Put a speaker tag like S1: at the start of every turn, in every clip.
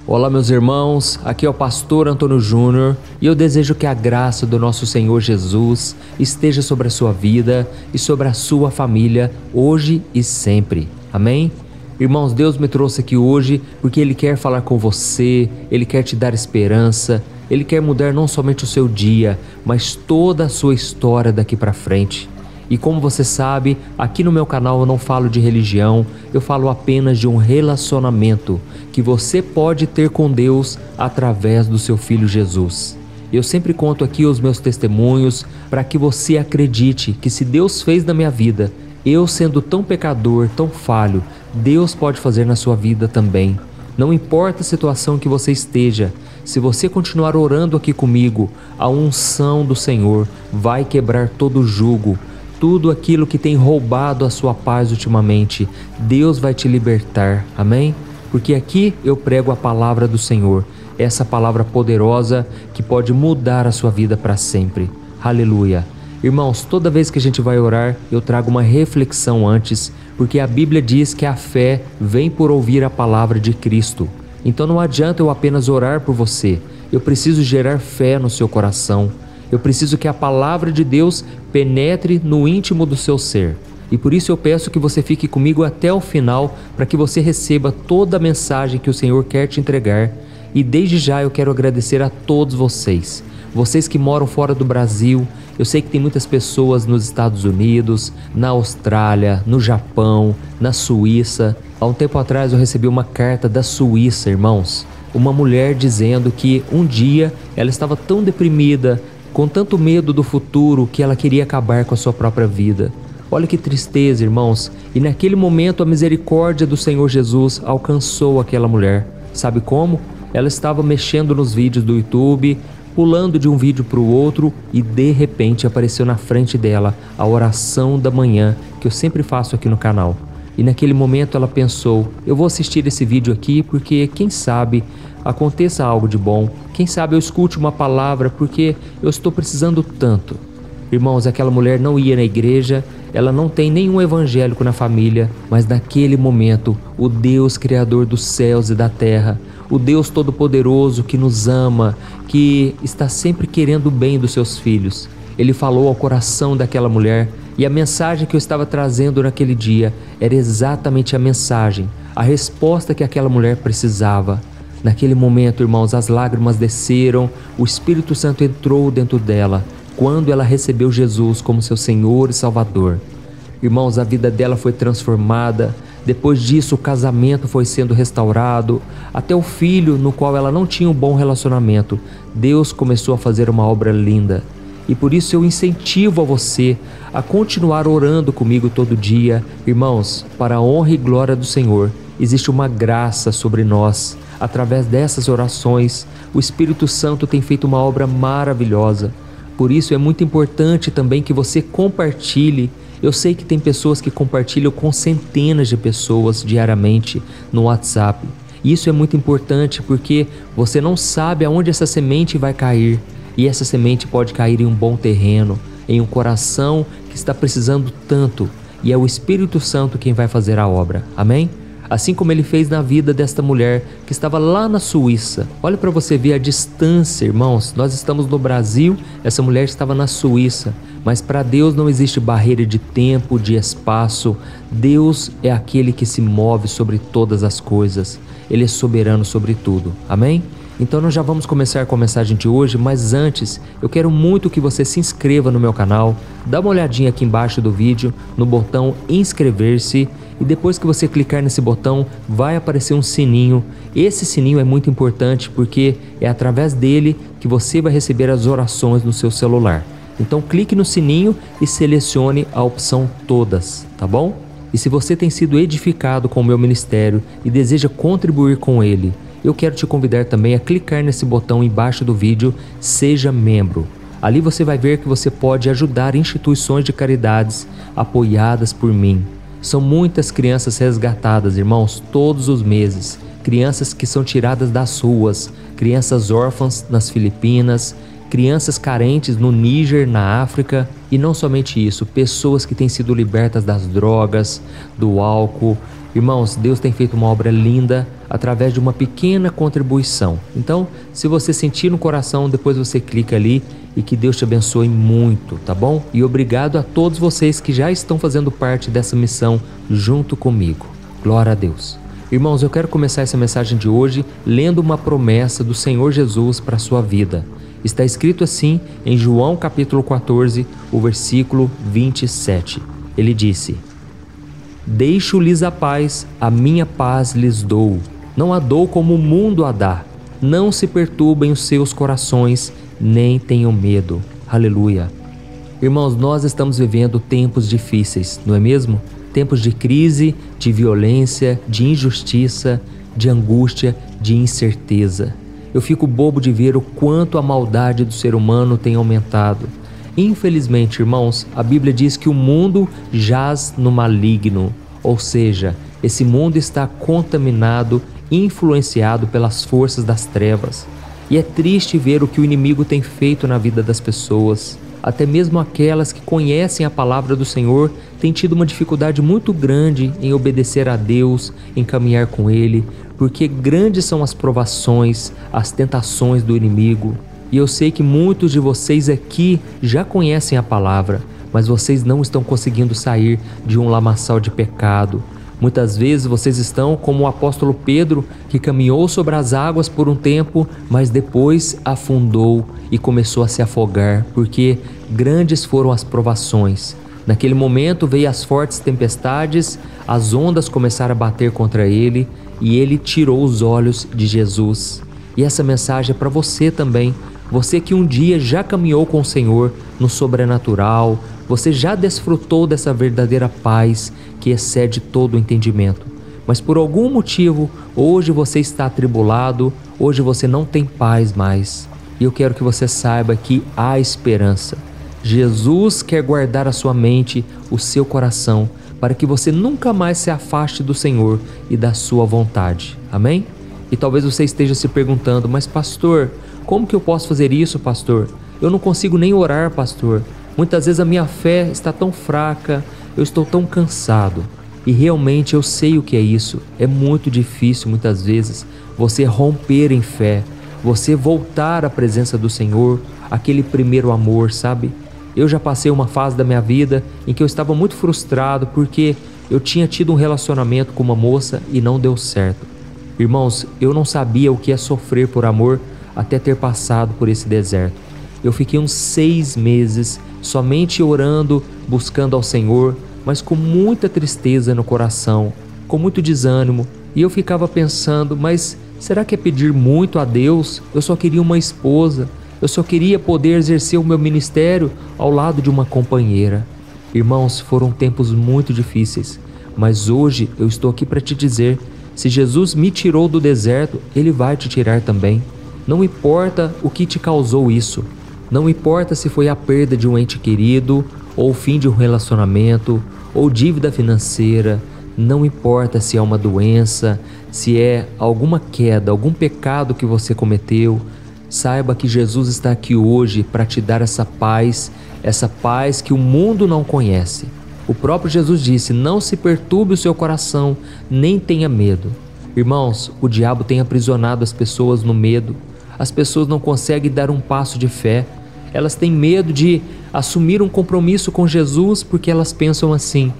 S1: Olá meus irmãos, aqui é o pastor Antônio Júnior e eu desejo que a graça do nosso Senhor Jesus esteja sobre a sua vida e sobre a sua família hoje e sempre. Amém? Irmãos, Deus me trouxe aqui hoje porque Ele quer falar com você, Ele quer te dar esperança, Ele quer mudar não somente o seu dia, mas toda a sua história daqui para frente. E como você sabe, aqui no meu canal eu não falo de religião, eu falo apenas de um relacionamento que você pode ter com Deus através do seu Filho Jesus. Eu sempre conto aqui os meus testemunhos para que você acredite que se Deus fez na minha vida, eu sendo tão pecador, tão falho, Deus pode fazer na sua vida também. Não importa a situação que você esteja, se você continuar orando aqui comigo, a unção do Senhor vai quebrar todo o jugo. Tudo aquilo que tem roubado a sua paz ultimamente, Deus vai te libertar, amém? Porque aqui eu prego a palavra do Senhor, essa palavra poderosa que pode mudar a sua vida para sempre, aleluia. Irmãos, toda vez que a gente vai orar, eu trago uma reflexão antes, porque a Bíblia diz que a fé vem por ouvir a palavra de Cristo. Então não adianta eu apenas orar por você, eu preciso gerar fé no seu coração. Eu preciso que a palavra de Deus penetre no íntimo do seu ser. E por isso eu peço que você fique comigo até o final para que você receba toda a mensagem que o Senhor quer te entregar. E desde já eu quero agradecer a todos vocês. Vocês que moram fora do Brasil, eu sei que tem muitas pessoas nos Estados Unidos, na Austrália, no Japão, na Suíça. Há um tempo atrás eu recebi uma carta da Suíça, irmãos. Uma mulher dizendo que um dia ela estava tão deprimida, com tanto medo do futuro, que ela queria acabar com a sua própria vida. Olha que tristeza, irmãos. E naquele momento a misericórdia do Senhor Jesus alcançou aquela mulher. Sabe como? Ela estava mexendo nos vídeos do YouTube, pulando de um vídeo para o outro e de repente apareceu na frente dela a oração da manhã que eu sempre faço aqui no canal. E naquele momento ela pensou, eu vou assistir esse vídeo aqui porque quem sabe aconteça algo de bom, quem sabe eu escute uma palavra porque eu estou precisando tanto. Irmãos, aquela mulher não ia na igreja, ela não tem nenhum evangélico na família, mas naquele momento o Deus Criador dos céus e da terra, o Deus Todo-Poderoso que nos ama, que está sempre querendo o bem dos seus filhos, Ele falou ao coração daquela mulher e a mensagem que eu estava trazendo naquele dia era exatamente a mensagem, a resposta que aquela mulher precisava. Naquele momento, irmãos, as lágrimas desceram, o Espírito Santo entrou dentro dela, quando ela recebeu Jesus como seu Senhor e Salvador. Irmãos, a vida dela foi transformada, depois disso o casamento foi sendo restaurado, até o filho no qual ela não tinha um bom relacionamento, Deus começou a fazer uma obra linda. E por isso eu incentivo a você a continuar orando comigo todo dia. Irmãos, para a honra e glória do Senhor, existe uma graça sobre nós. Através dessas orações, o Espírito Santo tem feito uma obra maravilhosa. Por isso é muito importante também que você compartilhe. Eu sei que tem pessoas que compartilham com centenas de pessoas diariamente no WhatsApp. Isso é muito importante porque você não sabe aonde essa semente vai cair. E essa semente pode cair em um bom terreno, em um coração que está precisando tanto. E é o Espírito Santo quem vai fazer a obra. Amém? Assim como Ele fez na vida desta mulher que estava lá na Suíça. Olha para você ver a distância, irmãos. Nós estamos no Brasil, essa mulher estava na Suíça. Mas para Deus não existe barreira de tempo, de espaço. Deus é aquele que se move sobre todas as coisas. Ele é soberano sobre tudo. Amém? Então nós já vamos começar com a mensagem de hoje, mas antes eu quero muito que você se inscreva no meu canal, dá uma olhadinha aqui embaixo do vídeo no botão inscrever-se e depois que você clicar nesse botão vai aparecer um sininho. Esse sininho é muito importante porque é através dele que você vai receber as orações no seu celular. Então clique no sininho e selecione a opção todas, tá bom? E se você tem sido edificado com o meu ministério e deseja contribuir com ele, eu quero te convidar também a clicar nesse botão embaixo do vídeo, seja membro. Ali você vai ver que você pode ajudar instituições de caridades apoiadas por mim. São muitas crianças resgatadas, irmãos, todos os meses. Crianças que são tiradas das ruas, crianças órfãs nas Filipinas, crianças carentes no Níger, na África. E não somente isso, pessoas que têm sido libertas das drogas, do álcool, Irmãos, Deus tem feito uma obra linda através de uma pequena contribuição. Então, se você sentir no coração, depois você clica ali e que Deus te abençoe muito, tá bom? E obrigado a todos vocês que já estão fazendo parte dessa missão junto comigo. Glória a Deus. Irmãos, eu quero começar essa mensagem de hoje lendo uma promessa do Senhor Jesus para a sua vida. Está escrito assim em João capítulo 14, o versículo 27. Ele disse: Deixo-lhes a paz, a minha paz lhes dou. Não a dou como o mundo a dá. Não se perturbem os seus corações, nem tenham medo. Aleluia. Irmãos, nós estamos vivendo tempos difíceis, não é mesmo? Tempos de crise, de violência, de injustiça, de angústia, de incerteza. Eu fico bobo de ver o quanto a maldade do ser humano tem aumentado. Infelizmente, irmãos, a Bíblia diz que o mundo jaz no maligno, ou seja, esse mundo está contaminado, influenciado pelas forças das trevas. E é triste ver o que o inimigo tem feito na vida das pessoas. Até mesmo aquelas que conhecem a palavra do Senhor têm tido uma dificuldade muito grande em obedecer a Deus, em caminhar com Ele, porque grandes são as provações, as tentações do inimigo. E eu sei que muitos de vocês aqui já conhecem a palavra, mas vocês não estão conseguindo sair de um lamaçal de pecado. Muitas vezes vocês estão como o apóstolo Pedro, que caminhou sobre as águas por um tempo, mas depois afundou e começou a se afogar, porque grandes foram as provações. Naquele momento veio as fortes tempestades, as ondas começaram a bater contra ele e ele tirou os olhos de Jesus. E essa mensagem é para você também. Você que um dia já caminhou com o Senhor no sobrenatural, você já desfrutou dessa verdadeira paz que excede todo o entendimento. Mas por algum motivo, hoje você está atribulado, hoje você não tem paz mais. E eu quero que você saiba que há esperança. Jesus quer guardar a sua mente, o seu coração, para que você nunca mais se afaste do Senhor e da sua vontade. Amém? E talvez você esteja se perguntando, mas pastor, como que eu posso fazer isso, pastor? Eu não consigo nem orar, pastor. Muitas vezes a minha fé está tão fraca, eu estou tão cansado. E realmente eu sei o que é isso. É muito difícil muitas vezes você romper em fé, você voltar à presença do Senhor, aquele primeiro amor, sabe? Eu já passei uma fase da minha vida em que eu estava muito frustrado porque eu tinha tido um relacionamento com uma moça e não deu certo. Irmãos, eu não sabia o que é sofrer por amor até ter passado por esse deserto. Eu fiquei uns 6 meses somente orando, buscando ao Senhor, mas com muita tristeza no coração, com muito desânimo. E eu ficava pensando, mas será que é pedir muito a Deus? Eu só queria uma esposa, eu só queria poder exercer o meu ministério ao lado de uma companheira. Irmãos, foram tempos muito difíceis, mas hoje eu estou aqui para te dizer, se Jesus me tirou do deserto, Ele vai te tirar também. Não importa o que te causou isso. Não importa se foi a perda de um ente querido, ou o fim de um relacionamento, ou dívida financeira. Não importa se é uma doença, se é alguma queda, algum pecado que você cometeu. Saiba que Jesus está aqui hoje para te dar essa paz que o mundo não conhece. O próprio Jesus disse, não se perturbe o seu coração, nem tenha medo. Irmãos, o diabo tem aprisionado as pessoas no medo. As pessoas não conseguem dar um passo de fé. Elas têm medo de assumir um compromisso com Jesus porque elas pensam assim,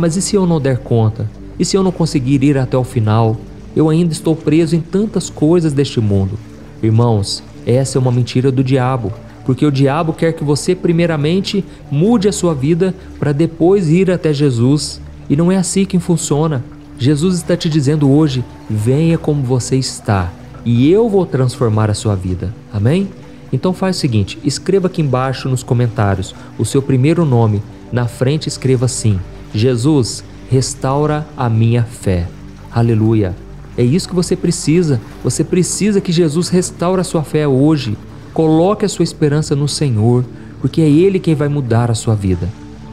S1: mas e se eu não der conta? E se eu não conseguir ir até o final? Eu ainda estou preso em tantas coisas deste mundo. Irmãos, essa é uma mentira do diabo, porque o diabo quer que você primeiramente mude a sua vida para depois ir até Jesus. E não é assim que funciona. Jesus está te dizendo hoje, venha como você está e eu vou transformar a sua vida. Amém? Então faz o seguinte, escreva aqui embaixo nos comentários o seu primeiro nome, na frente escreva assim, Jesus, restaura a minha fé. Aleluia. É isso que você precisa que Jesus restaure a sua fé hoje. Coloque a sua esperança no Senhor, porque é Ele quem vai mudar a sua vida.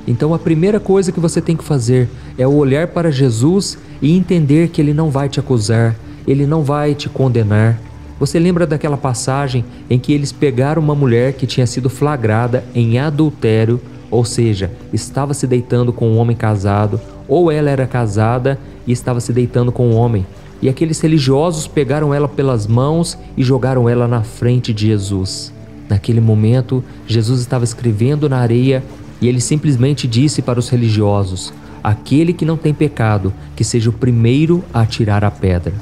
S1: Então a primeira coisa que você tem que fazer é olhar para Jesus e entender que Ele não vai te acusar, Ele não vai te condenar. Você lembra daquela passagem em que eles pegaram uma mulher que tinha sido flagrada em adultério, ou seja, estava se deitando com um homem casado, ou ela era casada e estava se deitando com um homem. E aqueles religiosos pegaram ela pelas mãos e jogaram ela na frente de Jesus. Naquele momento, Jesus estava escrevendo na areia e ele simplesmente disse para os religiosos: aquele que não tem pecado, que seja o primeiro a atirar a pedra.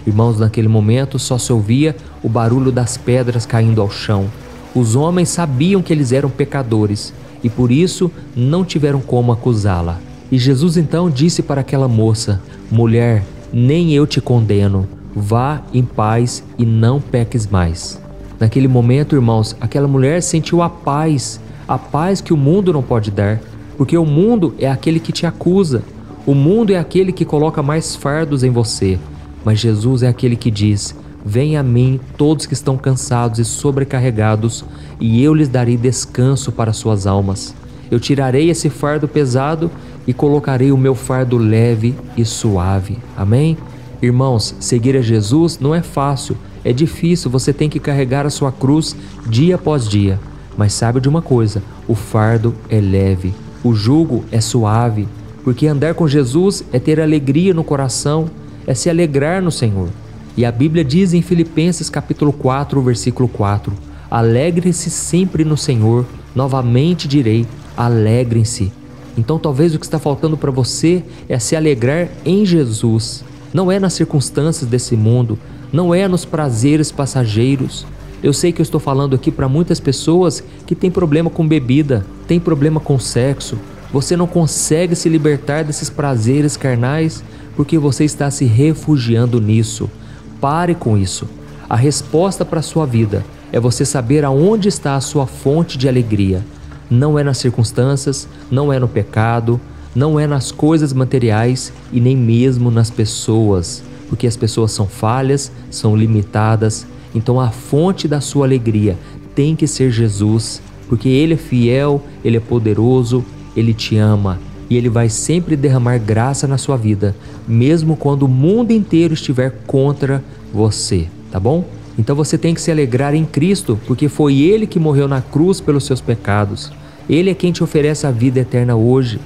S1: Irmãos, naquele momento só se ouvia o barulho das pedras caindo ao chão. Os homens sabiam que eles eram pecadores e por isso não tiveram como acusá-la. E Jesus então disse para aquela moça: mulher, nem eu te condeno, vá em paz e não peques mais. Naquele momento, irmãos, aquela mulher sentiu a paz que o mundo não pode dar, porque o mundo é aquele que te acusa, o mundo é aquele que coloca mais fardos em você, mas Jesus é aquele que diz: venha a mim todos que estão cansados e sobrecarregados, e eu lhes darei descanso para suas almas. Eu tirarei esse fardo pesado e colocarei o meu fardo leve e suave. Amém? Irmãos, seguir a Jesus não é fácil, é difícil, você tem que carregar a sua cruz dia após dia. Mas sabe de uma coisa, o fardo é leve, o jugo é suave, porque andar com Jesus é ter alegria no coração, é se alegrar no Senhor. E a Bíblia diz em Filipenses capítulo 4, versículo 4, alegre-se sempre no Senhor, novamente direi, alegrem-se. Então talvez o que está faltando para você é se alegrar em Jesus. Não é nas circunstâncias desse mundo, não é nos prazeres passageiros. Eu sei que eu estou falando aqui para muitas pessoas que têm problema com bebida, têm problema com sexo. Você não consegue se libertar desses prazeres carnais porque você está se refugiando nisso. Pare com isso. A resposta para a sua vida é você saber aonde está a sua fonte de alegria. Não é nas circunstâncias, não é no pecado, não é nas coisas materiais e nem mesmo nas pessoas, porque as pessoas são falhas, são limitadas. Então a fonte da sua alegria tem que ser Jesus, porque Ele é fiel, Ele é poderoso, Ele te ama e Ele vai sempre derramar graça na sua vida, mesmo quando o mundo inteiro estiver contra você, tá bom? Então você tem que se alegrar em Cristo, porque foi Ele que morreu na cruz pelos seus pecados. Ele é quem te oferece a vida eterna hoje.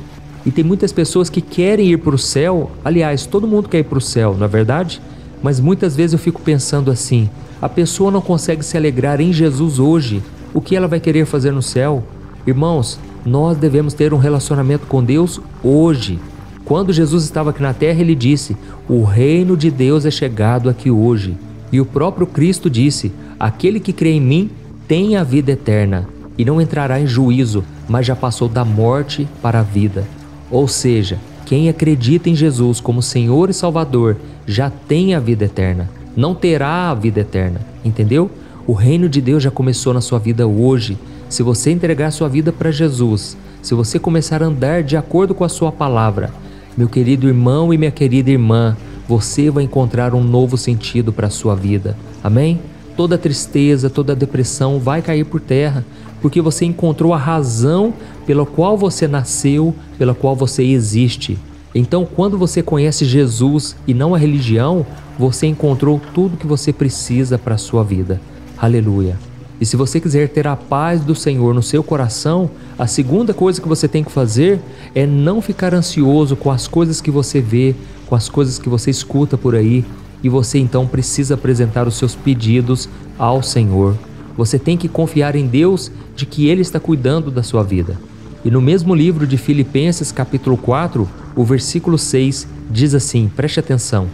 S1: E tem muitas pessoas que querem ir para o céu. Aliás, todo mundo quer ir para o céu, não é verdade? Mas muitas vezes eu fico pensando assim: a pessoa não consegue se alegrar em Jesus hoje, o que ela vai querer fazer no céu? Irmãos, nós devemos ter um relacionamento com Deus hoje. Quando Jesus estava aqui na terra, Ele disse: o reino de Deus é chegado aqui hoje. E o próprio Cristo disse: aquele que crê em mim tem a vida eterna e não entrará em juízo, mas já passou da morte para a vida. Ou seja, quem acredita em Jesus como Senhor e Salvador já tem a vida eterna, não terá a vida eterna, entendeu? O reino de Deus já começou na sua vida hoje. Se você entregar sua vida para Jesus, se você começar a andar de acordo com a sua palavra, meu querido irmão e minha querida irmã, você vai encontrar um novo sentido para a sua vida. Amém? Toda tristeza, toda depressão vai cair por terra, porque você encontrou a razão pela qual você nasceu, pela qual você existe. Então, quando você conhece Jesus e não a religião, você encontrou tudo que você precisa para a sua vida. Aleluia! E se você quiser ter a paz do Senhor no seu coração, a segunda coisa que você tem que fazer é não ficar ansioso com as coisas que você vê, com as coisas que você escuta por aí, e você então precisa apresentar os seus pedidos ao Senhor. Você tem que confiar em Deus de que Ele está cuidando da sua vida. E no mesmo livro de Filipenses capítulo 4, o versículo 6 diz assim, preste atenção: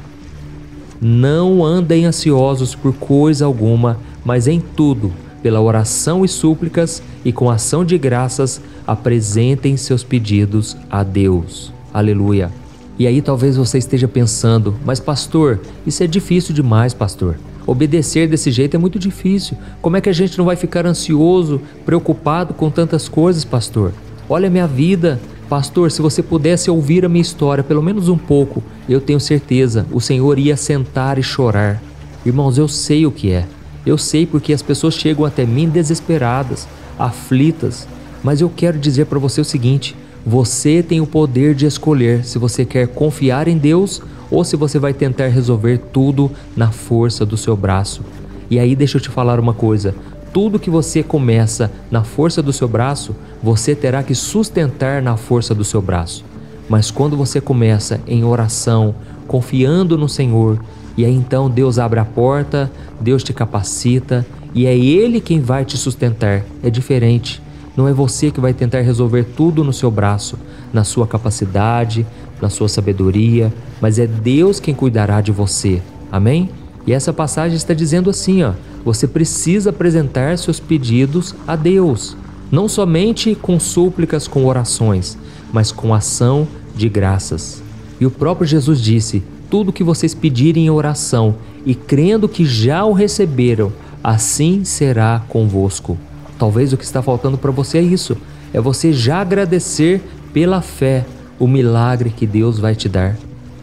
S1: não andem ansiosos por coisa alguma, mas em tudo, pela oração e súplicas e com ação de graças, apresentem seus pedidos a Deus. Aleluia! E aí talvez você esteja pensando: mas pastor, isso é difícil demais, pastor. Obedecer desse jeito é muito difícil. Como é que a gente não vai ficar ansioso, preocupado com tantas coisas, pastor? Olha a minha vida. Pastor, se você pudesse ouvir a minha história, pelo menos um pouco, eu tenho certeza, o Senhor ia sentar e chorar. Irmãos, eu sei o que é. Eu sei porque as pessoas chegam até mim desesperadas, aflitas. Mas eu quero dizer para você o seguinte: você tem o poder de escolher se você quer confiar em Deus ou se você vai tentar resolver tudo na força do seu braço. E aí deixa eu te falar uma coisa: tudo que você começa na força do seu braço, você terá que sustentar na força do seu braço. Mas quando você começa em oração, confiando no Senhor, e aí então Deus abre a porta, Deus te capacita e é Ele quem vai te sustentar. É diferente. Não é você que vai tentar resolver tudo no seu braço, na sua capacidade, na sua sabedoria, mas é Deus quem cuidará de você. Amém? E essa passagem está dizendo assim, você precisa apresentar seus pedidos a Deus, não somente com súplicas, com orações, mas com ação de graças. E o próprio Jesus disse: tudo que vocês pedirem em oração e crendo que já o receberam, assim será convosco. Talvez o que está faltando para você é isso, é você já agradecer pela fé o milagre que Deus vai te dar.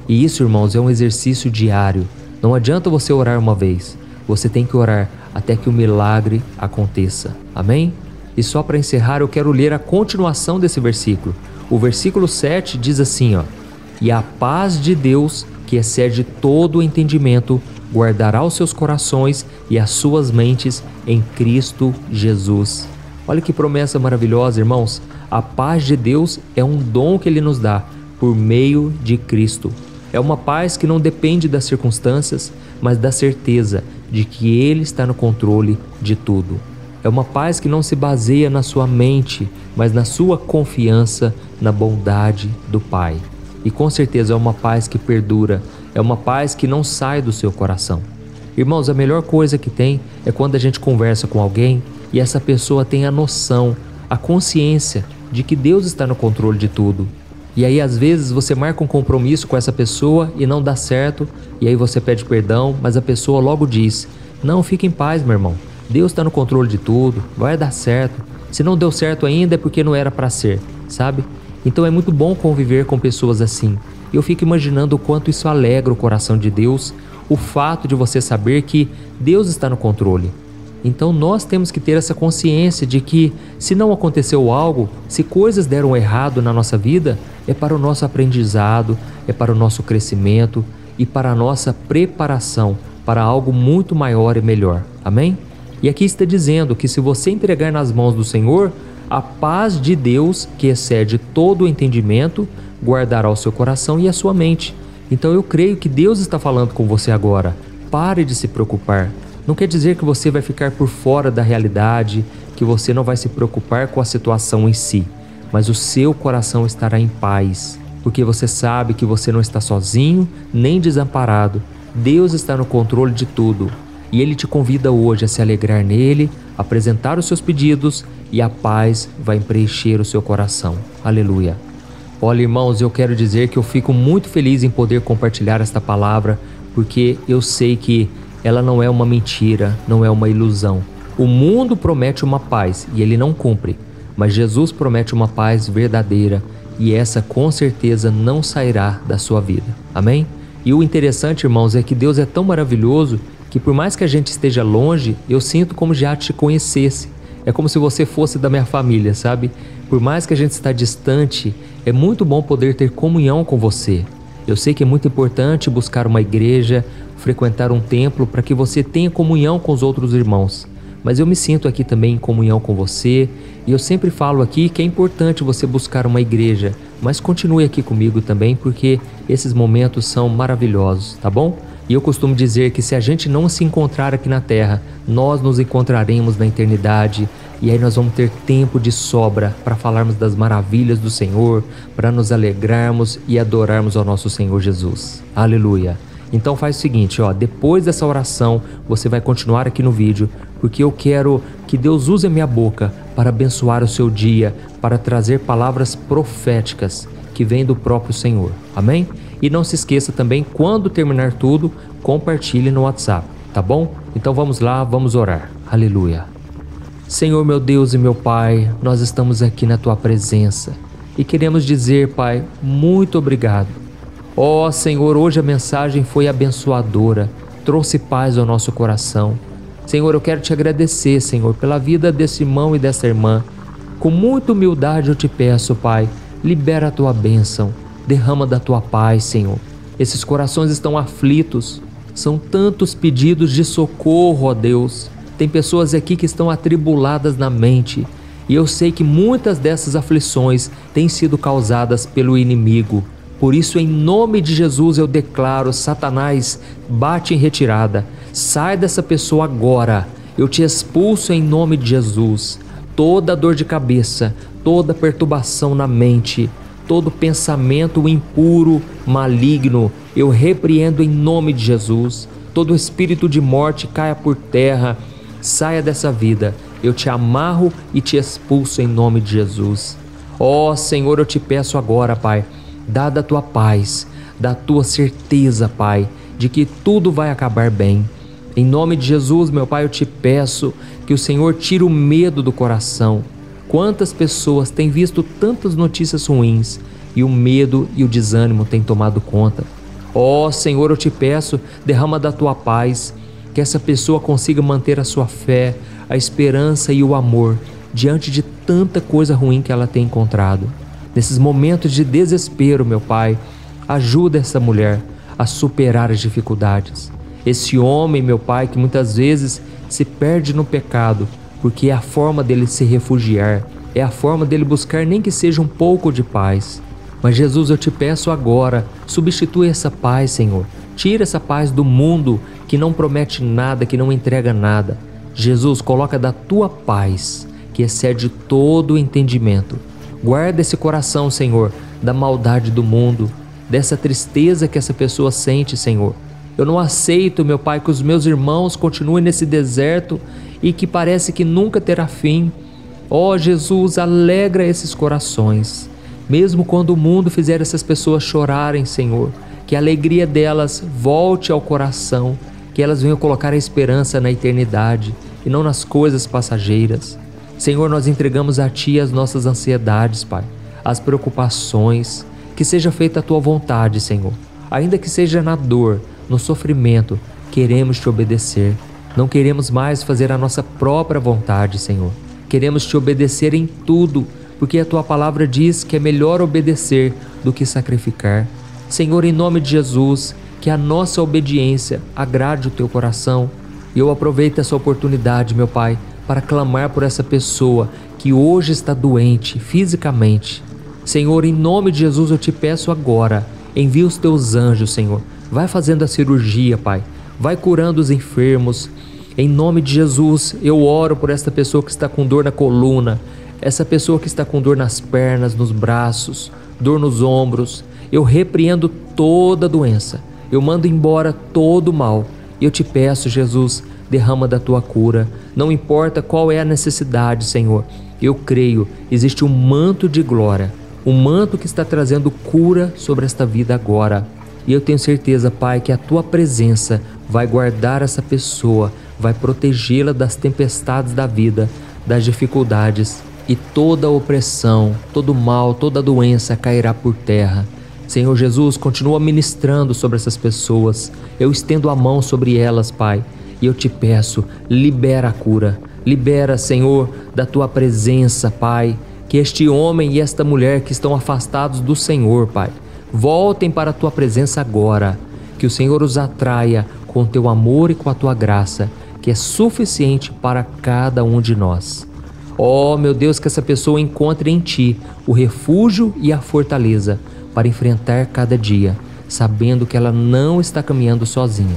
S1: E isso, irmãos, é um exercício diário. Não adianta você orar uma vez, você tem que orar até que o milagre aconteça. Amém? E só para encerrar, eu quero ler a continuação desse versículo. O versículo 7 diz assim, e a paz de Deus, que excede todo o entendimento, guardará os seus corações e as suas mentes em Cristo Jesus. Olha que promessa maravilhosa, irmãos. A paz de Deus é um dom que Ele nos dá por meio de Cristo. É uma paz que não depende das circunstâncias, mas da certeza de que Ele está no controle de tudo. É uma paz que não se baseia na sua mente, mas na sua confiança na bondade do Pai. E com certeza é uma paz que perdura, é uma paz que não sai do seu coração. Irmãos, a melhor coisa que tem é quando a gente conversa com alguém e essa pessoa tem a noção, a consciência de que Deus está no controle de tudo. E aí às vezes você marca um compromisso com essa pessoa e não dá certo, e aí você pede perdão, mas a pessoa logo diz: não, fique em paz, meu irmão, Deus está no controle de tudo, vai dar certo. Se não deu certo ainda é porque não era para ser, sabe? Então é muito bom conviver com pessoas assim. Eu fico imaginando o quanto isso alegra o coração de Deus, o fato de você saber que Deus está no controle. Então nós temos que ter essa consciência de que se não aconteceu algo, se coisas deram errado na nossa vida, é para o nosso aprendizado, é para o nosso crescimento e para a nossa preparação para algo muito maior e melhor. Amém? E aqui está dizendo que se você entregar nas mãos do Senhor, a paz de Deus, que excede todo o entendimento, guardará o seu coração e a sua mente. Então eu creio que Deus está falando com você agora. Pare de se preocupar. Não quer dizer que você vai ficar por fora da realidade, que você não vai se preocupar com a situação em si, mas o seu coração estará em paz, porque você sabe que você não está sozinho nem desamparado. Deus está no controle de tudo e Ele te convida hoje a se alegrar nele, apresentar os seus pedidos e a paz vai preencher o seu coração. Aleluia! Olha, irmãos, eu quero dizer que eu fico muito feliz em poder compartilhar esta palavra, porque eu sei que ela não é uma mentira, não é uma ilusão. O mundo promete uma paz e ele não cumpre, mas Jesus promete uma paz verdadeira e essa com certeza não sairá da sua vida. Amém? E o interessante, irmãos, é que Deus é tão maravilhoso que por mais que a gente esteja longe, eu sinto como já te conhecesse. É como se você fosse da minha família, sabe? Por mais que a gente está distante, é muito bom poder ter comunhão com você. Eu sei que é muito importante buscar uma igreja, frequentar um templo para que você tenha comunhão com os outros irmãos. Mas eu me sinto aqui também em comunhão com você e eu sempre falo aqui que é importante você buscar uma igreja, mas continue aqui comigo também porque esses momentos são maravilhosos, tá bom? E eu costumo dizer que se a gente não se encontrar aqui na terra, nós nos encontraremos na eternidade e aí nós vamos ter tempo de sobra para falarmos das maravilhas do Senhor, para nos alegrarmos e adorarmos ao nosso Senhor Jesus. Aleluia! Então faz o seguinte, depois dessa oração você vai continuar aqui no vídeo, porque eu quero que Deus use a minha boca para abençoar o seu dia, para trazer palavras proféticas que vêm do próprio Senhor. Amém? E não se esqueça também, quando terminar tudo, compartilhe no WhatsApp, tá bom? Então vamos lá, vamos orar. Aleluia. Senhor, meu Deus e meu Pai, nós estamos aqui na Tua presença e queremos dizer, Pai, muito obrigado. Ó Senhor, hoje a mensagem foi abençoadora, trouxe paz ao nosso coração. Senhor, eu quero Te agradecer, Senhor, pela vida desse irmão e dessa irmã. Com muita humildade eu Te peço, Pai, libera a Tua bênção, derrama da Tua paz, Senhor. Esses corações estão aflitos, são tantos pedidos de socorro, ó Deus. Tem pessoas aqui que estão atribuladas na mente, e eu sei que muitas dessas aflições têm sido causadas pelo inimigo. Por isso, em nome de Jesus, eu declaro: Satanás, bate em retirada. Sai dessa pessoa agora. Eu te expulso em nome de Jesus. Toda dor de cabeça, toda perturbação na mente, todo pensamento impuro, maligno, eu repreendo em nome de Jesus. Todo espírito de morte caia por terra. Saia dessa vida. Eu te amarro e te expulso em nome de Jesus. Ó Senhor, eu te peço agora, Pai, dá da tua paz, da tua certeza, Pai, de que tudo vai acabar bem. Em nome de Jesus, meu Pai, eu te peço que o Senhor tire o medo do coração. Quantas pessoas têm visto tantas notícias ruins e o medo e o desânimo têm tomado conta. Ó Senhor, eu te peço, derrama da tua paz, que essa pessoa consiga manter a sua fé, a esperança e o amor diante de tanta coisa ruim que ela tem encontrado. Nesses momentos de desespero, meu Pai, ajuda essa mulher a superar as dificuldades. Esse homem, meu Pai, que muitas vezes se perde no pecado, porque é a forma dele se refugiar, é a forma dele buscar nem que seja um pouco de paz. Mas Jesus, eu te peço agora, substitui essa paz, Senhor. Tira essa paz do mundo que não promete nada, que não entrega nada. Jesus, coloca da tua paz, que excede todo o entendimento. Guarda esse coração, Senhor, da maldade do mundo, dessa tristeza que essa pessoa sente, Senhor. Eu não aceito, meu Pai, que os meus irmãos continuem nesse deserto e que parece que nunca terá fim. Ó Jesus, alegra esses corações. Mesmo quando o mundo fizer essas pessoas chorarem, Senhor, que a alegria delas volte ao coração, que elas venham colocar a esperança na eternidade e não nas coisas passageiras. Senhor, nós entregamos a Ti as nossas ansiedades, Pai, as preocupações, que seja feita a Tua vontade, Senhor. Ainda que seja na dor, no sofrimento, queremos Te obedecer. Não queremos mais fazer a nossa própria vontade, Senhor. Queremos Te obedecer em tudo, porque a Tua palavra diz que é melhor obedecer do que sacrificar. Senhor, em nome de Jesus, que a nossa obediência agrade o Teu coração. E eu aproveito essa oportunidade, meu Pai, para clamar por essa pessoa que hoje está doente fisicamente. Senhor, em nome de Jesus, eu Te peço agora, envia os Teus anjos, Senhor. Vai fazendo a cirurgia, Pai. Vai curando os enfermos. Em nome de Jesus, eu oro por esta pessoa que está com dor na coluna, essa pessoa que está com dor nas pernas, nos braços, dor nos ombros. Eu repreendo toda doença. Eu mando embora todo o mal. Eu Te peço, Jesus, derrama da Tua cura. Não importa qual é a necessidade, Senhor. Eu creio, existe um manto de glória, um manto que está trazendo cura sobre esta vida agora. E eu tenho certeza, Pai, que a Tua presença vai guardar essa pessoa, vai protegê-la das tempestades da vida, das dificuldades, e toda opressão, todo mal, toda doença cairá por terra. Senhor Jesus, continua ministrando sobre essas pessoas. Eu estendo a mão sobre elas, Pai, e eu Te peço, libera a cura. Libera, Senhor, da Tua presença, Pai, que este homem e esta mulher que estão afastados do Senhor, Pai, voltem para a Tua presença agora. Que o Senhor os atraia com o Teu amor e com a Tua graça, que é suficiente para cada um de nós. Ó, meu Deus, que essa pessoa encontre em Ti o refúgio e a fortaleza para enfrentar cada dia, sabendo que ela não está caminhando sozinha.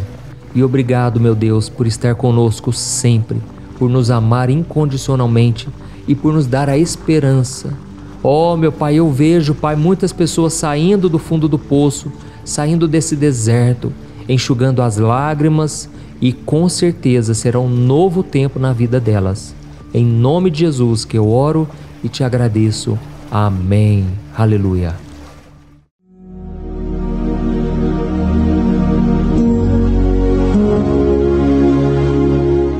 S1: E obrigado, meu Deus, por estar conosco sempre, por nos amar incondicionalmente e por nos dar a esperança. Ó, meu Pai, eu vejo, Pai, muitas pessoas saindo do fundo do poço, saindo desse deserto, enxugando as lágrimas, e com certeza será um novo tempo na vida delas. Em nome de Jesus que eu oro e Te agradeço. Amém. Aleluia.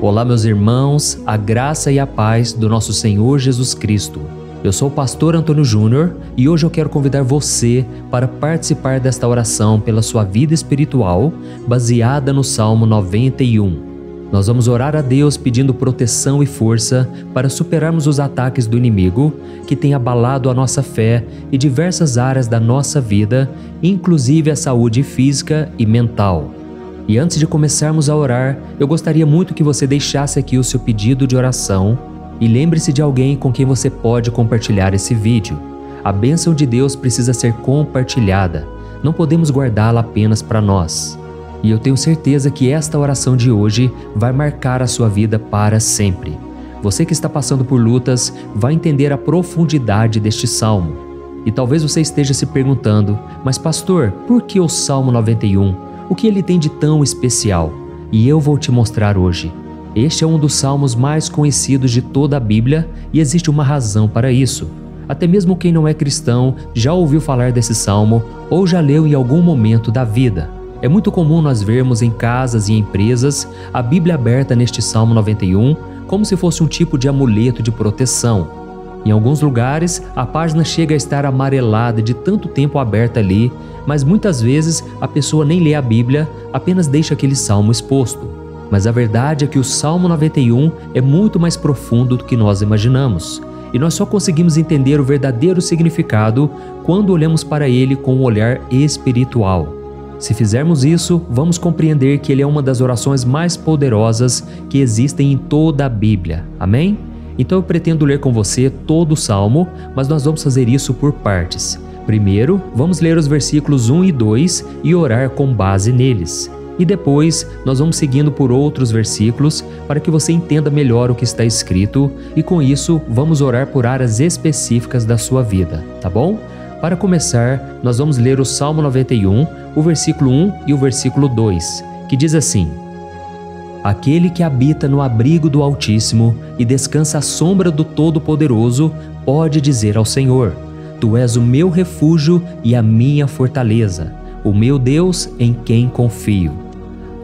S1: Olá, meus irmãos, a graça e a paz do nosso Senhor Jesus Cristo. Eu sou o pastor Antônio Júnior e hoje eu quero convidar você para participar desta oração pela sua vida espiritual, baseada no Salmo 91. Nós vamos orar a Deus pedindo proteção e força para superarmos os ataques do inimigo que tem abalado a nossa fé e diversas áreas da nossa vida, inclusive a saúde física e mental. E antes de começarmos a orar, eu gostaria muito que você deixasse aqui o seu pedido de oração e lembre-se de alguém com quem você pode compartilhar esse vídeo. A bênção de Deus precisa ser compartilhada, não podemos guardá-la apenas para nós. E eu tenho certeza que esta oração de hoje vai marcar a sua vida para sempre. Você que está passando por lutas vai entender a profundidade deste salmo. E talvez você esteja se perguntando, mas pastor, por que o Salmo 91? O que ele tem de tão especial? E eu vou te mostrar hoje. Este é um dos salmos mais conhecidos de toda a Bíblia e existe uma razão para isso. Até mesmo quem não é cristão já ouviu falar desse salmo ou já leu em algum momento da vida. É muito comum nós vermos em casas e empresas a Bíblia aberta neste Salmo 91 como se fosse um tipo de amuleto de proteção. Em alguns lugares, a página chega a estar amarelada de tanto tempo aberta ali, mas muitas vezes a pessoa nem lê a Bíblia, apenas deixa aquele salmo exposto. Mas a verdade é que o Salmo 91 é muito mais profundo do que nós imaginamos. E nós só conseguimos entender o verdadeiro significado quando olhamos para ele com um olhar espiritual. Se fizermos isso, vamos compreender que ele é uma das orações mais poderosas que existem em toda a Bíblia. Amém? Então eu pretendo ler com você todo o Salmo, mas nós vamos fazer isso por partes. Primeiro, vamos ler os versículos 1 e 2 e orar com base neles. E depois, nós vamos seguindo por outros versículos para que você entenda melhor o que está escrito e com isso, vamos orar por áreas específicas da sua vida, tá bom? Para começar, nós vamos ler o Salmo 91, o versículo 1 e o versículo 2, que diz assim: Aquele que habita no abrigo do Altíssimo e descansa à sombra do Todo-Poderoso pode dizer ao Senhor: Tu és o meu refúgio e a minha fortaleza, o meu Deus em quem confio.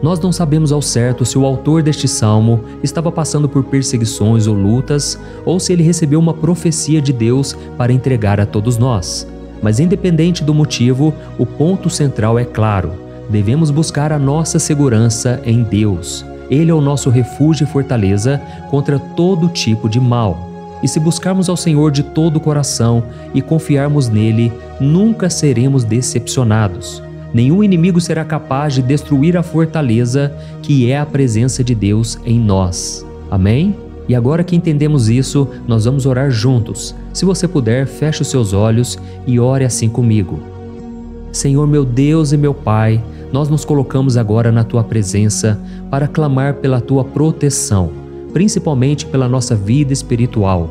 S1: Nós não sabemos ao certo se o autor deste salmo estava passando por perseguições ou lutas, ou se ele recebeu uma profecia de Deus para entregar a todos nós. Mas independente do motivo, o ponto central é claro: devemos buscar a nossa segurança em Deus. Ele é o nosso refúgio e fortaleza contra todo tipo de mal. E se buscarmos ao Senhor de todo o coração e confiarmos nele, nunca seremos decepcionados. Nenhum inimigo será capaz de destruir a fortaleza que é a presença de Deus em nós. Amém? E agora que entendemos isso, nós vamos orar juntos. Se você puder, feche os seus olhos e ore assim comigo. Senhor meu Deus e meu Pai, nós nos colocamos agora na Tua presença para clamar pela Tua proteção, principalmente pela nossa vida espiritual.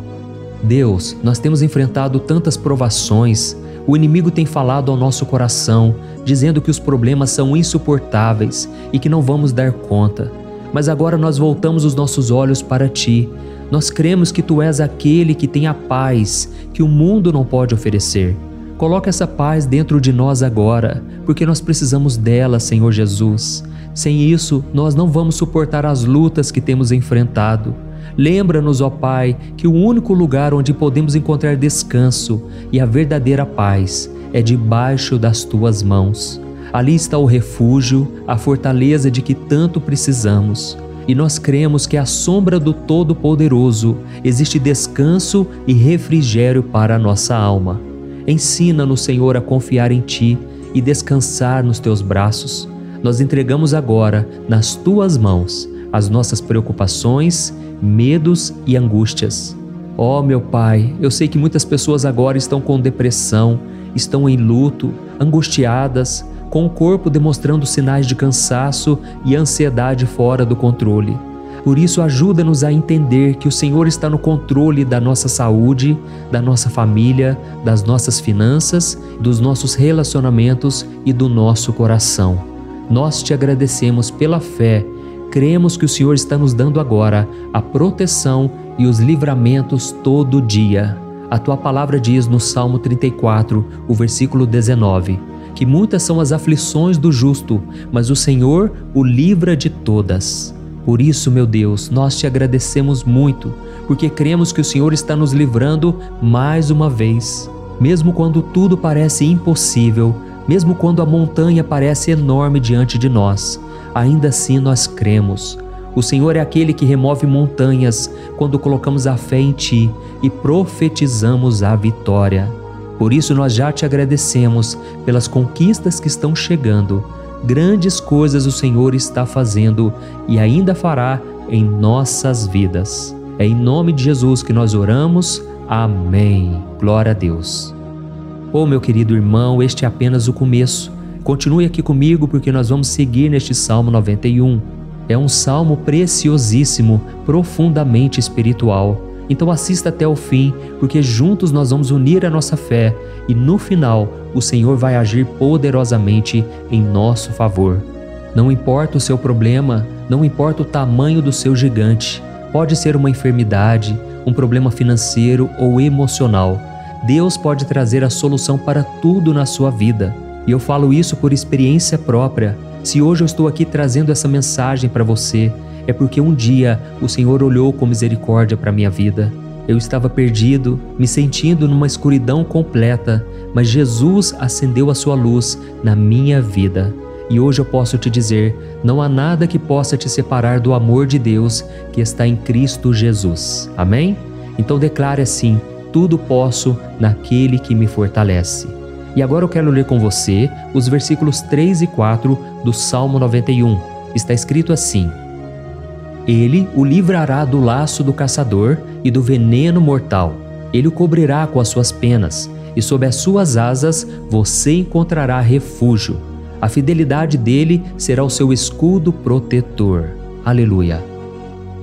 S1: Deus, nós temos enfrentado tantas provações, o inimigo tem falado ao nosso coração, dizendo que os problemas são insuportáveis e que não vamos dar conta. Mas agora nós voltamos os nossos olhos para Ti. Nós cremos que Tu és aquele que tem a paz que o mundo não pode oferecer. Coloca essa paz dentro de nós agora, porque nós precisamos dela, Senhor Jesus. Sem isso, nós não vamos suportar as lutas que temos enfrentado. Lembra-nos, ó Pai, que o único lugar onde podemos encontrar descanso e a verdadeira paz é debaixo das Tuas mãos. Ali está o refúgio, a fortaleza de que tanto precisamos. E nós cremos que à sombra do Todo-Poderoso existe descanso e refrigério para a nossa alma. Ensina-nos, Senhor, a confiar em Ti e descansar nos Teus braços. Nós entregamos agora, nas Tuas mãos, as nossas preocupações, medos e angústias. Ó meu Pai, eu sei que muitas pessoas agora estão com depressão, estão em luto, angustiadas, com o corpo demonstrando sinais de cansaço e ansiedade fora do controle. Por isso, ajuda-nos a entender que o Senhor está no controle da nossa saúde, da nossa família, das nossas finanças, dos nossos relacionamentos e do nosso coração. Nós Te agradecemos pela fé. Cremos que o Senhor está nos dando agora a proteção e os livramentos todo dia. A Tua palavra diz no Salmo 34, o versículo 19, que muitas são as aflições do justo, mas o Senhor o livra de todas. Por isso, meu Deus, nós Te agradecemos muito, porque cremos que o Senhor está nos livrando mais uma vez. Mesmo quando tudo parece impossível, mesmo quando a montanha parece enorme diante de nós, ainda assim nós cremos. O Senhor é aquele que remove montanhas quando colocamos a fé em Ti e profetizamos a vitória. Por isso nós já Te agradecemos pelas conquistas que estão chegando. grandes coisas o Senhor está fazendo e ainda fará em nossas vidas. É em nome de Jesus que nós oramos. Amém. Glória a Deus. Oh, meu querido irmão, este é apenas o começo. Continue aqui comigo porque nós vamos seguir neste Salmo 91. É um salmo preciosíssimo, profundamente espiritual. Então assista até o fim, porque juntos nós vamos unir a nossa fé e no final o Senhor vai agir poderosamente em nosso favor. Não importa o seu problema, não importa o tamanho do seu gigante, pode ser uma enfermidade, um problema financeiro ou emocional. Deus pode trazer a solução para tudo na sua vida. E eu falo isso por experiência própria. Se hoje eu estou aqui trazendo essa mensagem para você, é porque um dia o Senhor olhou com misericórdia para a minha vida. Eu estava perdido, me sentindo numa escuridão completa, mas Jesus acendeu a sua luz na minha vida. E hoje eu posso te dizer, não há nada que possa te separar do amor de Deus que está em Cristo Jesus. Amém? Então declare assim: tudo posso naquele que me fortalece. E agora eu quero ler com você os versículos 3 e 4 do Salmo 91. Está escrito assim: Ele o livrará do laço do caçador e do veneno mortal. Ele o cobrirá com as suas penas, e sob as suas asas você encontrará refúgio. A fidelidade dele será o seu escudo protetor. Aleluia.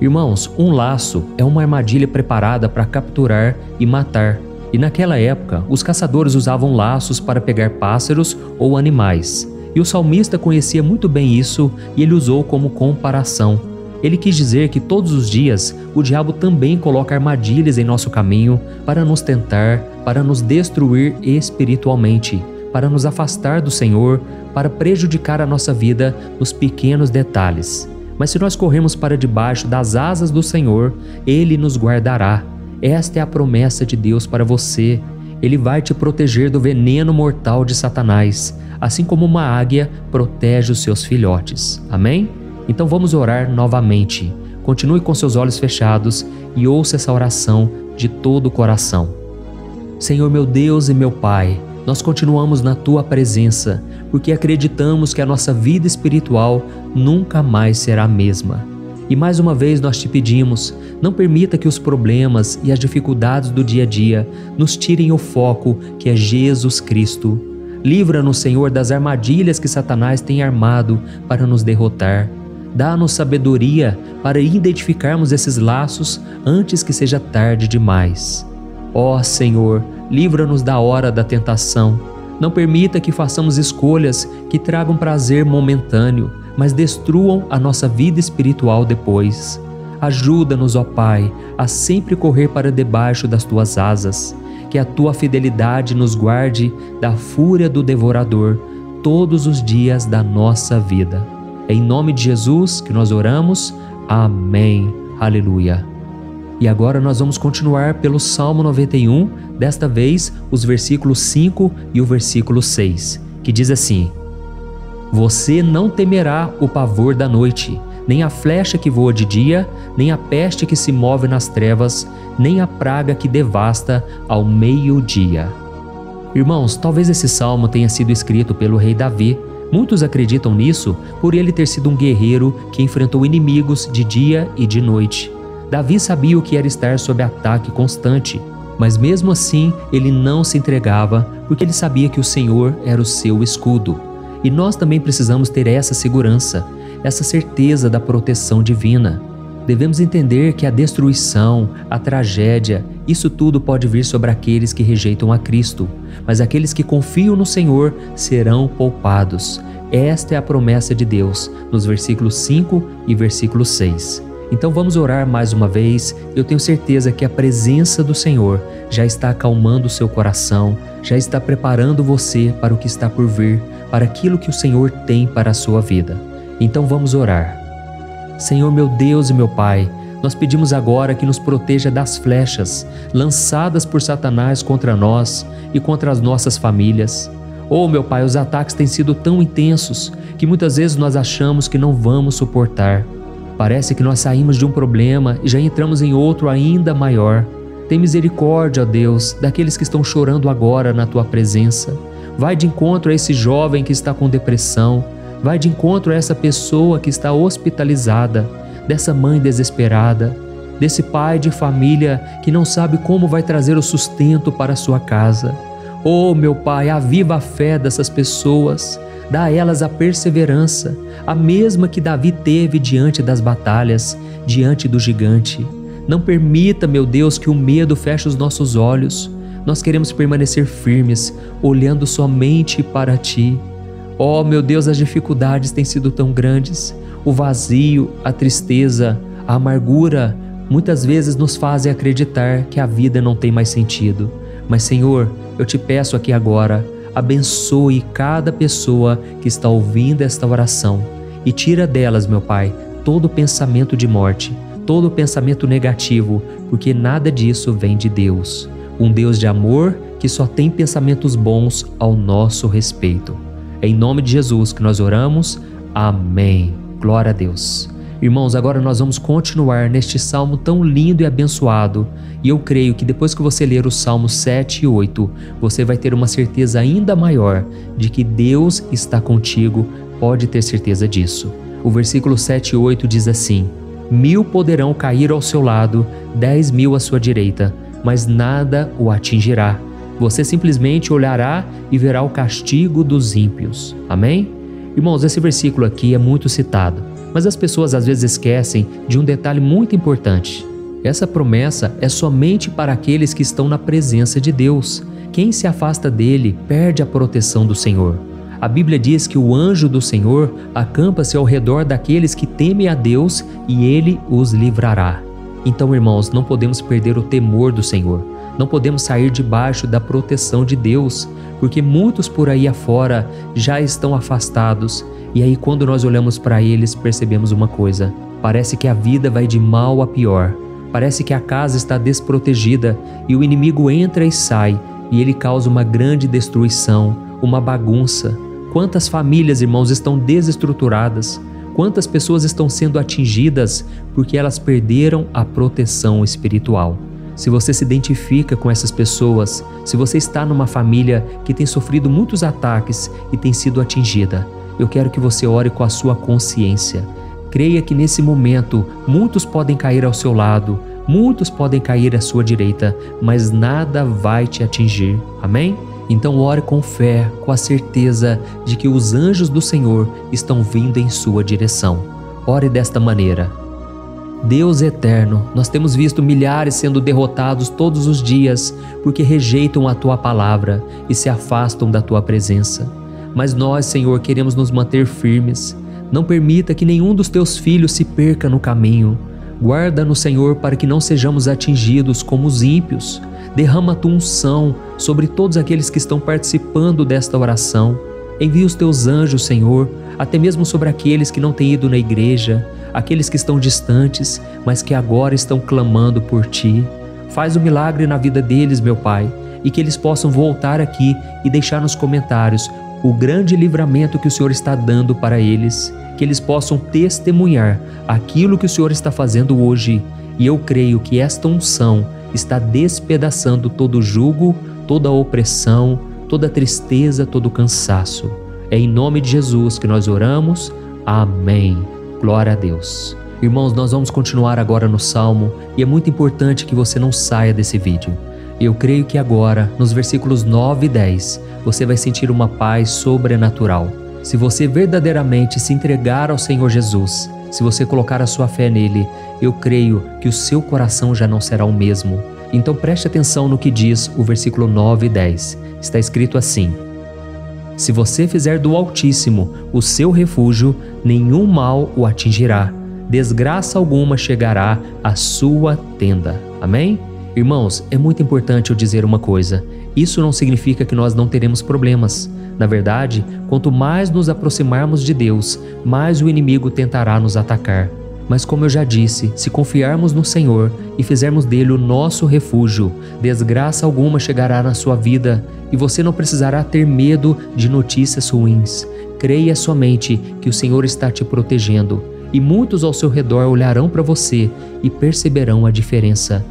S1: Irmãos, um laço é uma armadilha preparada para capturar e matar. E naquela época, os caçadores usavam laços para pegar pássaros ou animais. E o salmista conhecia muito bem isso e ele usou como comparação. Ele quis dizer que todos os dias o diabo também coloca armadilhas em nosso caminho para nos tentar, para nos destruir espiritualmente, para nos afastar do Senhor, para prejudicar a nossa vida nos pequenos detalhes. Mas se nós corremos para debaixo das asas do Senhor, Ele nos guardará. Esta é a promessa de Deus para você. Ele vai te proteger do veneno mortal de Satanás, assim como uma águia protege os seus filhotes. Amém? Então vamos orar novamente. Continue com seus olhos fechados e ouça essa oração de todo o coração. Senhor meu Deus e meu Pai, nós continuamos na Tua presença, porque acreditamos que a nossa vida espiritual nunca mais será a mesma. E mais uma vez nós te pedimos, não permita que os problemas e as dificuldades do dia a dia nos tirem o foco que é Jesus Cristo. Livra-nos, Senhor, das armadilhas que Satanás tem armado para nos derrotar. Dá-nos sabedoria para identificarmos esses laços antes que seja tarde demais. Ó Senhor, livra-nos da hora da tentação. Não permita que façamos escolhas que tragam prazer momentâneo, mas destruam a nossa vida espiritual depois. Ajuda-nos, ó Pai, a sempre correr para debaixo das Tuas asas. Que a Tua fidelidade nos guarde da fúria do devorador todos os dias da nossa vida. É em nome de Jesus que nós oramos. Amém. Aleluia. E agora nós vamos continuar pelo Salmo 91, desta vez os versículos 5 e o versículo 6, que diz assim: Você não temerá o pavor da noite, nem a flecha que voa de dia, nem a peste que se move nas trevas, nem a praga que devasta ao meio-dia. Irmãos, talvez esse salmo tenha sido escrito pelo rei Davi. Muitos acreditam nisso por ele ter sido um guerreiro que enfrentou inimigos de dia e de noite. Davi sabia o que era estar sob ataque constante, mas mesmo assim ele não se entregava porque ele sabia que o Senhor era o seu escudo. E nós também precisamos ter essa segurança, essa certeza da proteção divina. Devemos entender que a destruição, a tragédia, isso tudo pode vir sobre aqueles que rejeitam a Cristo, mas aqueles que confiam no Senhor serão poupados. Esta é a promessa de Deus, nos versículos 5 e versículo 6. Então vamos orar mais uma vez. Eu tenho certeza que a presença do Senhor já está acalmando o seu coração, já está preparando você para o que está por vir, para aquilo que o Senhor tem para a sua vida. Então vamos orar. Senhor meu Deus e meu Pai, nós pedimos agora que nos proteja das flechas lançadas por Satanás contra nós e contra as nossas famílias. Oh meu Pai, os ataques têm sido tão intensos que muitas vezes nós achamos que não vamos suportar. Parece que nós saímos de um problema e já entramos em outro ainda maior. Tem misericórdia, ó Deus, daqueles que estão chorando agora na Tua presença. Vai de encontro a esse jovem que está com depressão. Vai de encontro a essa pessoa que está hospitalizada, dessa mãe desesperada, desse pai de família que não sabe como vai trazer o sustento para a sua casa. Oh, meu Pai, aviva a fé dessas pessoas, dá a elas a perseverança, a mesma que Davi teve diante das batalhas, diante do gigante. Não permita, meu Deus, que o medo feche os nossos olhos. Nós queremos permanecer firmes, olhando somente para Ti. Oh, meu Deus, as dificuldades têm sido tão grandes. O vazio, a tristeza, a amargura, muitas vezes nos fazem acreditar que a vida não tem mais sentido. Mas, Senhor, eu te peço aqui agora, abençoe cada pessoa que está ouvindo esta oração e tira delas, meu Pai, todo pensamento de morte, todo pensamento negativo, porque nada disso vem de Deus. Um Deus de amor que só tem pensamentos bons ao nosso respeito. É em nome de Jesus que nós oramos. Amém. Glória a Deus. Irmãos, agora nós vamos continuar neste salmo tão lindo e abençoado. E eu creio que depois que você ler os salmos 7 e 8, você vai ter uma certeza ainda maior de que Deus está contigo, pode ter certeza disso. O versículo 7 e 8 diz assim: 1000 poderão cair ao seu lado, 10.000 à sua direita, mas nada o atingirá. Você simplesmente olhará e verá o castigo dos ímpios. Amém? Irmãos, esse versículo aqui é muito citado, mas as pessoas às vezes esquecem de um detalhe muito importante. Essa promessa é somente para aqueles que estão na presença de Deus. Quem se afasta dele perde a proteção do Senhor. A Bíblia diz que o anjo do Senhor acampa-se ao redor daqueles que temem a Deus e ele os livrará. Então, irmãos, não podemos perder o temor do Senhor. Não podemos sair debaixo da proteção de Deus, porque muitos por aí afora já estão afastados. E aí, quando nós olhamos para eles, percebemos uma coisa: parece que a vida vai de mal a pior. Parece que a casa está desprotegida e o inimigo entra e sai, e ele causa uma grande destruição, uma bagunça. Quantas famílias, irmãos, estão desestruturadas? Quantas pessoas estão sendo atingidas porque elas perderam a proteção espiritual? Se você se identifica com essas pessoas, se você está numa família que tem sofrido muitos ataques e tem sido atingida, eu quero que você ore com a sua consciência. Creia que nesse momento muitos podem cair ao seu lado, muitos podem cair à sua direita, mas nada vai te atingir. Amém? Então ore com fé, com a certeza de que os anjos do Senhor estão vindo em sua direção. Ore desta maneira: Deus eterno, nós temos visto milhares sendo derrotados todos os dias porque rejeitam a Tua palavra e se afastam da Tua presença. Mas nós, Senhor, queremos nos manter firmes. Não permita que nenhum dos Teus filhos se perca no caminho. Guarda-nos, Senhor, para que não sejamos atingidos como os ímpios. Derrama a Tua unção sobre todos aqueles que estão participando desta oração. Envia os Teus anjos, Senhor, até mesmo sobre aqueles que não têm ido na igreja, aqueles que estão distantes, mas que agora estão clamando por Ti. Faz um milagre na vida deles, meu Pai, e que eles possam voltar aqui e deixar nos comentários o grande livramento que o Senhor está dando para eles, que eles possam testemunhar aquilo que o Senhor está fazendo hoje. E eu creio que esta unção está despedaçando todo jugo, toda opressão, toda tristeza, todo cansaço. É em nome de Jesus que nós oramos. Amém. Glória a Deus. Irmãos, nós vamos continuar agora no Salmo e é muito importante que você não saia desse vídeo. Eu creio que agora, nos versículos 9 e 10, você vai sentir uma paz sobrenatural. Se você verdadeiramente se entregar ao Senhor Jesus, se você colocar a sua fé nele, eu creio que o seu coração já não será o mesmo. Então preste atenção no que diz o versículo 9 e 10. Está escrito assim: se você fizer do Altíssimo o seu refúgio, nenhum mal o atingirá, desgraça alguma chegará à sua tenda. Amém? Irmãos, é muito importante eu dizer uma coisa: isso não significa que nós não teremos problemas. Na verdade, quanto mais nos aproximarmos de Deus, mais o inimigo tentará nos atacar. Mas como eu já disse, se confiarmos no Senhor e fizermos dele o nosso refúgio, desgraça alguma chegará na sua vida e você não precisará ter medo de notícias ruins. Creia somente que o Senhor está te protegendo e muitos ao seu redor olharão para você e perceberão a diferença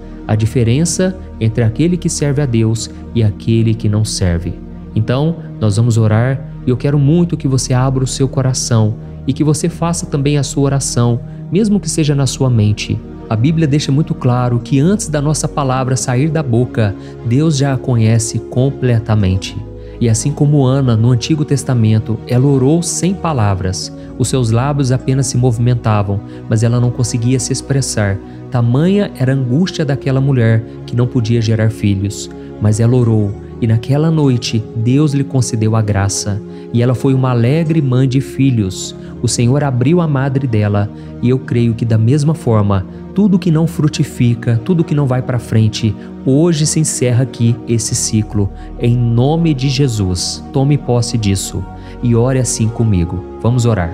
S1: entre aquele que serve a Deus e aquele que não serve. Então, nós vamos orar E eu quero muito que você abra o seu coração e que você faça também a sua oração, mesmo que seja na sua mente. A Bíblia deixa muito claro que antes da nossa palavra sair da boca, Deus já a conhece completamente. E assim como Ana, no Antigo Testamento, ela orou sem palavras. Os seus lábios apenas se movimentavam, mas ela não conseguia se expressar. Tamanha era a angústia daquela mulher que não podia gerar filhos. Mas ela orou, e naquela noite Deus lhe concedeu a graça. E ela foi uma alegre mãe de filhos. O Senhor abriu a madre dela, e eu creio que da mesma forma, tudo que não frutifica, tudo que não vai para frente, hoje se encerra aqui esse ciclo. Em nome de Jesus, tome posse disso e ore assim comigo. Vamos orar.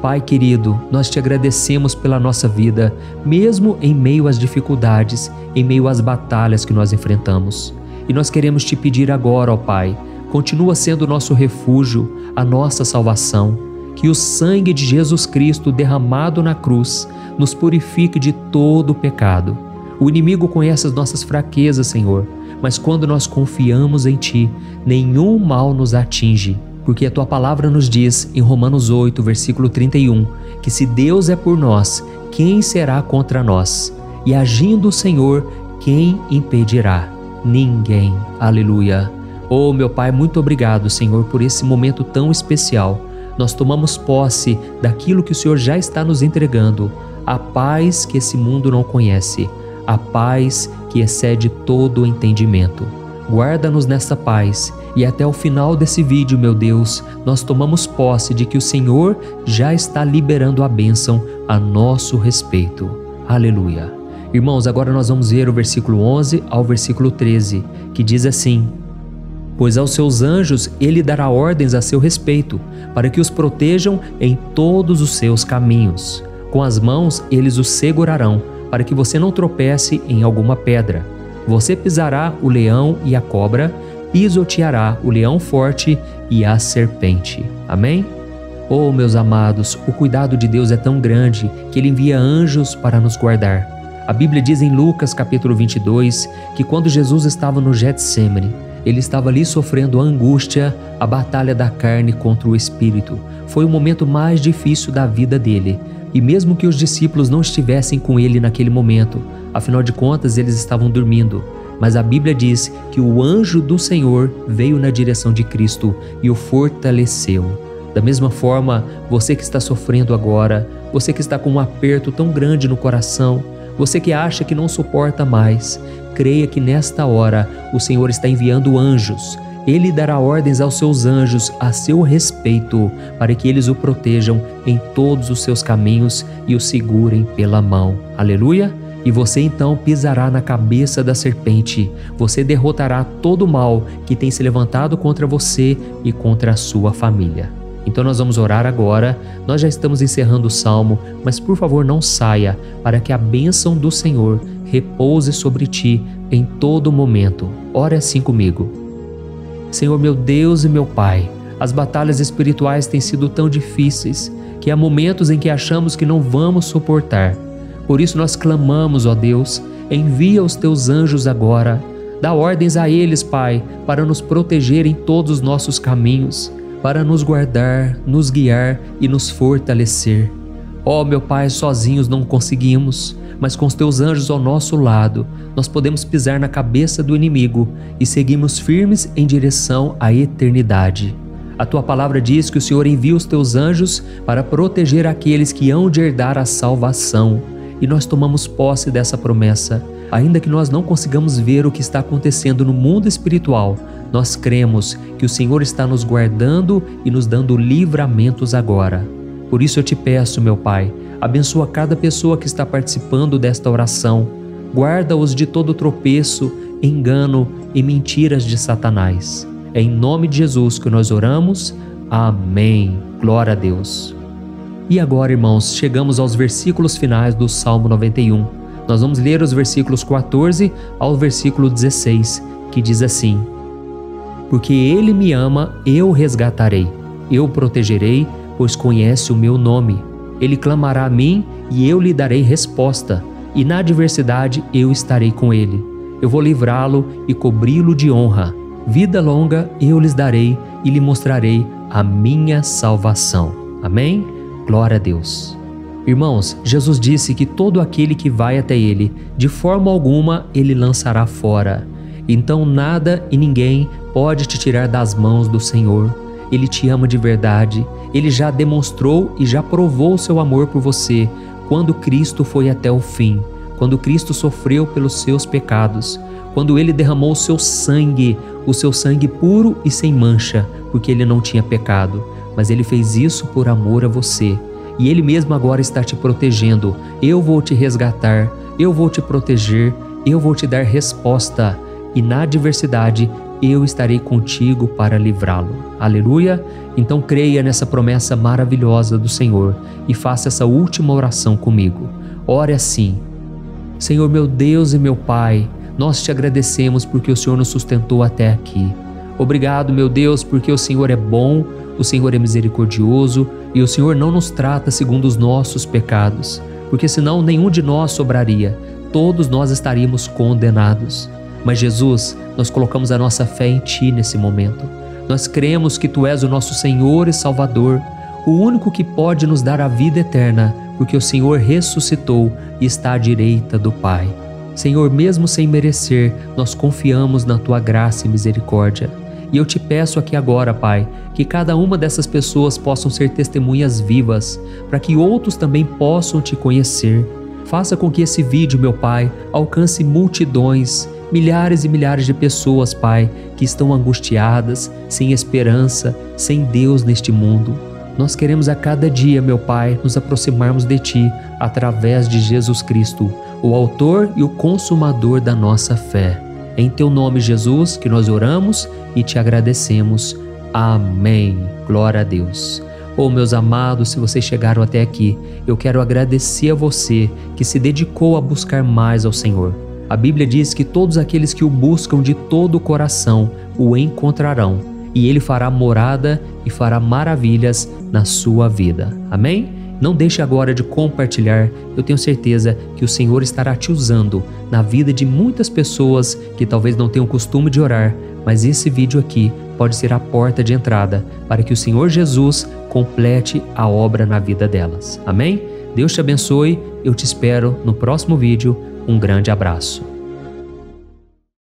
S1: Pai querido, nós te agradecemos pela nossa vida, mesmo em meio às dificuldades, em meio às batalhas que nós enfrentamos. E nós queremos te pedir agora, ó Pai, continua sendo o nosso refúgio, a nossa salvação. Que o sangue de Jesus Cristo derramado na cruz nos purifique de todo o pecado. O inimigo conhece as nossas fraquezas, Senhor, mas quando nós confiamos em Ti, nenhum mal nos atinge, porque a Tua palavra nos diz em Romanos 8, versículo 31, que se Deus é por nós, quem será contra nós? E agindo o Senhor, quem impedirá? Ninguém. Aleluia. Oh, meu Pai, muito obrigado, Senhor, por esse momento tão especial. Nós tomamos posse daquilo que o Senhor já está nos entregando, a paz que esse mundo não conhece, a paz que excede todo o entendimento. Guarda-nos nessa paz e até o final desse vídeo, meu Deus, nós tomamos posse de que o Senhor já está liberando a bênção a nosso respeito. Aleluia. Irmãos, agora nós vamos ver o versículo 11 ao versículo 13, que diz assim: Pois aos seus anjos ele dará ordens a seu respeito, para que os protejam em todos os seus caminhos. Com as mãos eles os segurarão, para que você não tropece em alguma pedra. Você pisará o leão e a cobra, pisoteará o leão forte e a serpente. Amém? Oh, meus amados, o cuidado de Deus é tão grande que Ele envia anjos para nos guardar. A Bíblia diz em Lucas capítulo 22 que quando Jesus estava no Getsêmani, Ele estava ali sofrendo a angústia, a batalha da carne contra o espírito. Foi o momento mais difícil da vida dele. E mesmo que os discípulos não estivessem com ele naquele momento, afinal de contas eles estavam dormindo, mas a Bíblia diz que o anjo do Senhor veio na direção de Cristo e o fortaleceu. Da mesma forma, você que está sofrendo agora, você que está com um aperto tão grande no coração, você que acha que não suporta mais, creia que nesta hora o Senhor está enviando anjos. Ele dará ordens aos seus anjos a seu respeito, para que eles o protejam em todos os seus caminhos e o segurem pela mão. Aleluia! E você então pisará na cabeça da serpente. Você derrotará todo o mal que tem se levantado contra você e contra a sua família. Então nós vamos orar agora. Nós já estamos encerrando o salmo, mas por favor não saia, para que a bênção do Senhor repouse sobre ti em todo momento. Ore assim comigo. Senhor meu Deus e meu Pai, as batalhas espirituais têm sido tão difíceis que há momentos em que achamos que não vamos suportar. Por isso nós clamamos, ó Deus, envia os teus anjos agora. Dá ordens a eles, Pai, para nos proteger em todos os nossos caminhos, para nos guardar, nos guiar e nos fortalecer. Ó meu Pai, sozinhos não conseguimos, mas com os teus anjos ao nosso lado, nós podemos pisar na cabeça do inimigo e seguimos firmes em direção à eternidade. A tua palavra diz que o Senhor envia os teus anjos para proteger aqueles que hão de herdar a salvação. E nós tomamos posse dessa promessa. Ainda que nós não consigamos ver o que está acontecendo no mundo espiritual, nós cremos que o Senhor está nos guardando e nos dando livramentos agora. Por isso eu te peço, meu Pai, abençoa cada pessoa que está participando desta oração. Guarda-os de todo tropeço, engano e mentiras de Satanás. É em nome de Jesus que nós oramos. Amém. Glória a Deus. E agora, irmãos, chegamos aos versículos finais do Salmo 91. Nós vamos ler os versículos 14 ao versículo 16, que diz assim: Porque Ele me ama, eu o resgatarei. Eu o protegerei, pois conhece o meu nome. Ele clamará a mim e eu lhe darei resposta, e na adversidade eu estarei com ele. Eu vou livrá-lo e cobri-lo de honra. Vida longa eu lhes darei e lhe mostrarei a minha salvação. Amém? Glória a Deus. Irmãos, Jesus disse que todo aquele que vai até Ele, de forma alguma Ele lançará fora. Então nada e ninguém pode te tirar das mãos do Senhor. Ele te ama de verdade. Ele já demonstrou e já provou o seu amor por você quando Cristo foi até o fim, quando Cristo sofreu pelos seus pecados, quando Ele derramou o seu sangue puro e sem mancha, porque Ele não tinha pecado, mas Ele fez isso por amor a você. E Ele mesmo agora está te protegendo. Eu vou te resgatar, eu vou te proteger, eu vou te dar resposta. E na adversidade eu estarei contigo para livrá-lo. Aleluia! Então creia nessa promessa maravilhosa do Senhor e faça essa última oração comigo. Ore assim: Senhor meu Deus e meu Pai, nós te agradecemos porque o Senhor nos sustentou até aqui. Obrigado, meu Deus, porque o Senhor é bom, o Senhor é misericordioso e o Senhor não nos trata segundo os nossos pecados, porque senão nenhum de nós sobraria, todos nós estaríamos condenados. Mas Jesus, nós colocamos a nossa fé em Ti nesse momento. Nós cremos que Tu és o nosso Senhor e Salvador, o único que pode nos dar a vida eterna, porque o Senhor ressuscitou e está à direita do Pai. Senhor, mesmo sem merecer, nós confiamos na Tua graça e misericórdia. E eu Te peço aqui agora, Pai, que cada uma dessas pessoas possam ser testemunhas vivas, para que outros também possam Te conhecer. Faça com que esse vídeo, meu Pai, alcance multidões, milhares e milhares de pessoas, Pai, que estão angustiadas, sem esperança, sem Deus neste mundo. Nós queremos a cada dia, meu Pai, nos aproximarmos de Ti através de Jesus Cristo, o autor e o consumador da nossa fé. Em Teu nome, Jesus, que nós oramos e Te agradecemos. Amém. Glória a Deus. Oh, meus amados, se vocês chegaram até aqui, eu quero agradecer a você que se dedicou a buscar mais ao Senhor. A Bíblia diz que todos aqueles que o buscam de todo o coração o encontrarão, e Ele fará morada e fará maravilhas na sua vida. Amém? Não deixe agora de compartilhar, eu tenho certeza que o Senhor estará te usando na vida de muitas pessoas que talvez não tenham costume de orar, mas esse vídeo aqui pode ser a porta de entrada para que o Senhor Jesus complete a obra na vida delas. Amém? Deus te abençoe, eu te espero no próximo vídeo. Um grande abraço.